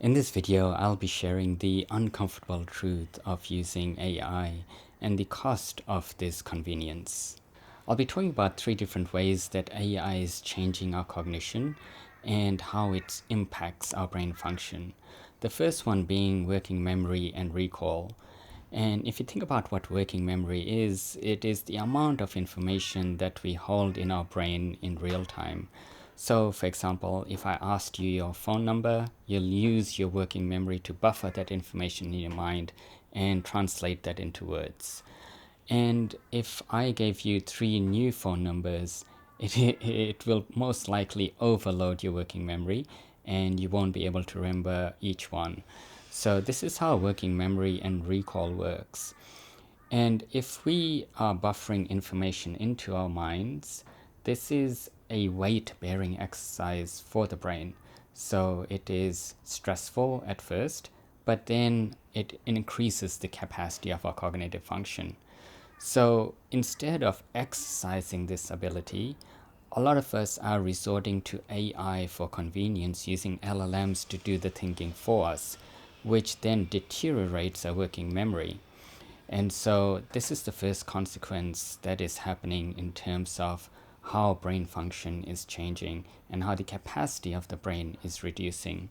In this video, I'll be sharing the uncomfortable truth of using AI and the cost of this convenience. I'll be talking about 3 different ways that AI is changing our cognition and how it impacts our brain function. The first one being working memory and recall. And if you think about what working memory is, it is the amount of information that we hold in our brain in real time. So, for example, if I asked you your phone number, you'll use your working memory to buffer that information in your mind and translate that into words. And if I gave you 3 new phone numbers, it will most likely overload your working memory and you won't be able to remember each one. So this is how working memory and recall works. And if we are buffering information into our minds, this is a weight-bearing exercise for the brain. So it is stressful at first, but then it increases the capacity of our cognitive function. So instead of exercising this ability, a lot of us are resorting to AI for convenience, using LLMs to do the thinking for us, which then deteriorates our working memory. And so this is the first consequence that is happening in terms of how brain function is changing and how the capacity of the brain is reducing.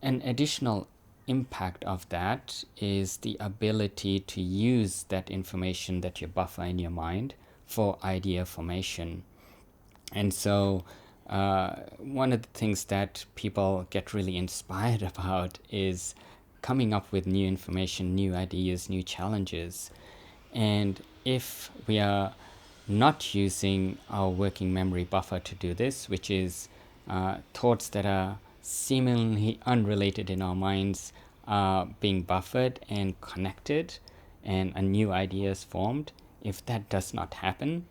An additional impact of that is the ability to use that information that you buffer in your mind for idea formation. And so one of the things that people get really inspired about is coming up with new information, new ideas, new challenges. And if we are not using our working memory buffer to do this, which is thoughts that are seemingly unrelated in our minds being buffered and connected and a new idea is formed, if that does not happen,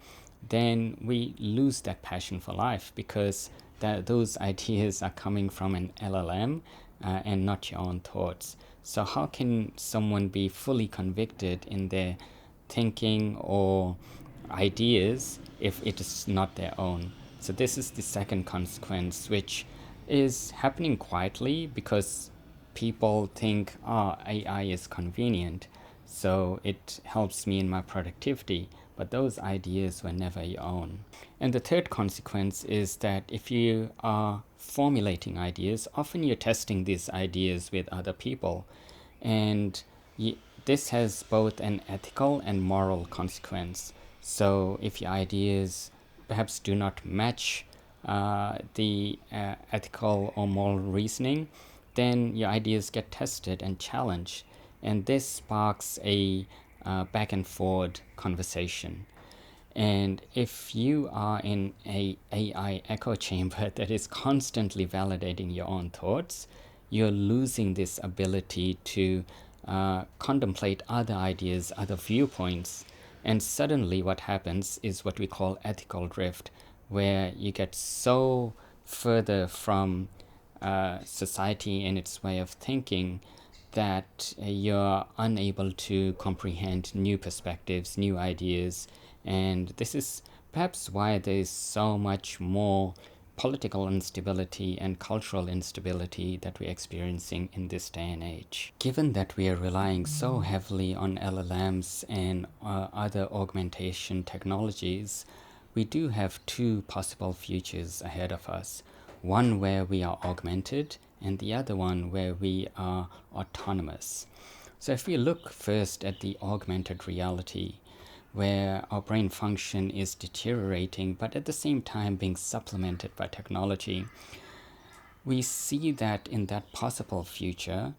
then we lose that passion for life because those ideas are coming from an LLM and not your own thoughts. So how can someone be fully convicted in their thinking or ideas if it is not their own? So this is the second consequence, which is happening quietly because people think, AI is convenient, so it helps me in my productivity, but those ideas were never your own. And the third consequence is that if you are formulating ideas, often you're testing these ideas with other people, and this has both an ethical and moral consequence. So if your ideas perhaps do not match the ethical or moral reasoning, then your ideas get tested and challenged. And this sparks a back and forth conversation. And if you are in a AI echo chamber that is constantly validating your own thoughts, you're losing this ability to contemplate other ideas, other viewpoints. And suddenly what happens is what we call ethical drift, where you get so further from society and its way of thinking that you're unable to comprehend new perspectives, new ideas. And this is perhaps why there is so much more political instability and cultural instability that we're experiencing in this day and age. Given that we are relying so heavily on LLMs and other augmentation technologies, we do have 2 possible futures ahead of us. One where we are augmented and the other one where we are autonomous. So if we look first at the augmented reality, where our brain function is deteriorating but at the same time being supplemented by technology, we see that in that possible future,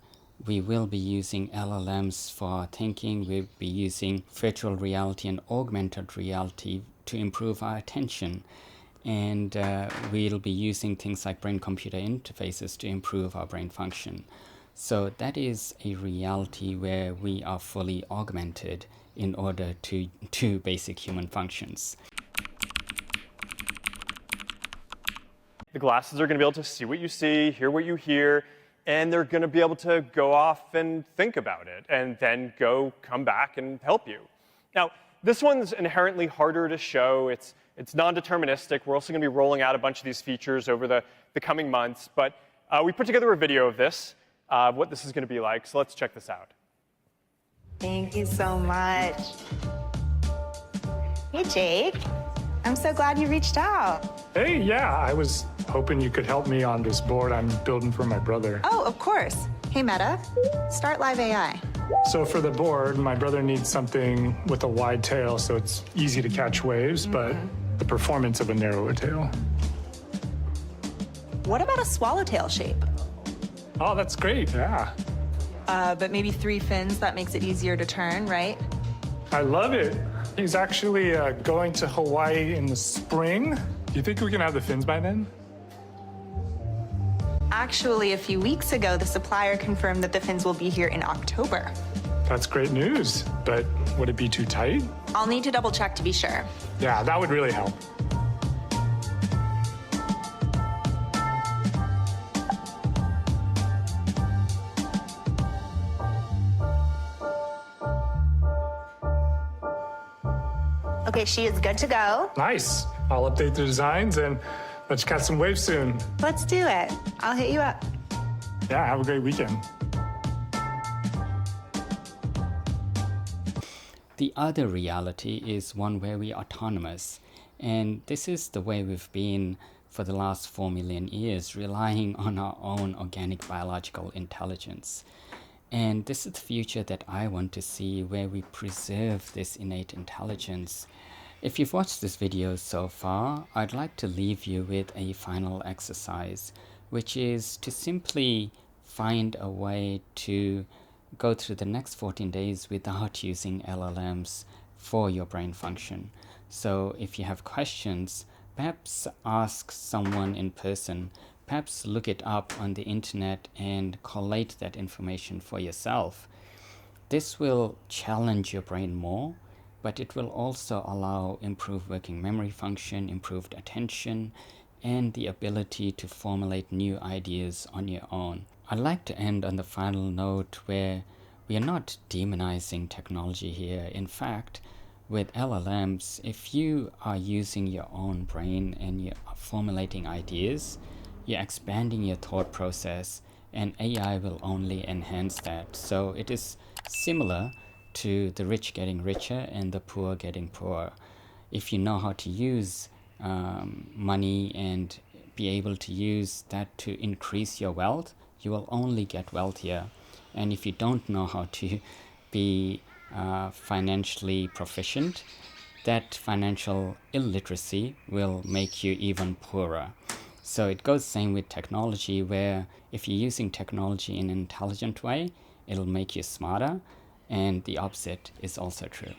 we will be using LLMs for our thinking, we'll be using virtual reality and augmented reality to improve our attention. And we'll be using things like brain-computer interfaces to improve our brain function. So that is a reality where we are fully augmented in order to do basic human functions. The glasses are going to be able to see what you see, hear what you hear, and they're going to be able to go off and think about it, and then come back and help you. Now, this one's inherently harder to show. It's non-deterministic. We're also going to be rolling out a bunch of these features over the coming months, but We put together a video of this, what this is going to be like, so let's check this out. Thank you so much. Hey, Jake. I'm so glad you reached out. Hey, yeah, I was hoping you could help me on this board I'm building for my brother. Oh, of course. Hey, Meta, start live AI. So for the board, my brother needs something with a wide tail so it's easy to catch waves, but the performance of a narrower tail. What about a swallowtail shape? Oh, that's great, yeah. But maybe 3 fins, that makes it easier to turn, right? I love it. He's actually going to Hawaii in the spring. Do you think we can have the fins by then? Actually, a few weeks ago, the supplier confirmed that the fins will be here in October. That's great news, but would it be too tight? I'll need to double check to be sure. Yeah, that would really help. Okay, she is good to go. Nice. I'll update the designs and let's catch some waves soon. Let's do it. I'll hit you up. Yeah, have a great weekend. The other reality is one where we are autonomous, and this is the way we've been for the last 4 million years, relying on our own organic biological intelligence. And this is the future that I want to see, where we preserve this innate intelligence. If you've watched this video so far, I'd like to leave you with a final exercise, which is to simply find a way to go through the next 14 days without using LLMs for your brain function. So if you have questions, perhaps ask someone in person, perhaps look it up on the internet and collate that information for yourself. This will challenge your brain more, but it will also allow improved working memory function, improved attention, and the ability to formulate new ideas on your own. I'd like to end on the final note where we are not demonizing technology here. In fact, with LLMs, if you are using your own brain and you're formulating ideas, you're expanding your thought process, and AI will only enhance that. So it is similar to the rich getting richer and the poor getting poorer. If you know how to use money and be able to use that to increase your wealth, you will only get wealthier. And if you don't know how to be financially proficient, that financial illiteracy will make you even poorer. So it goes the same with technology, where if you're using technology in an intelligent way, it'll make you smarter, and the opposite is also true.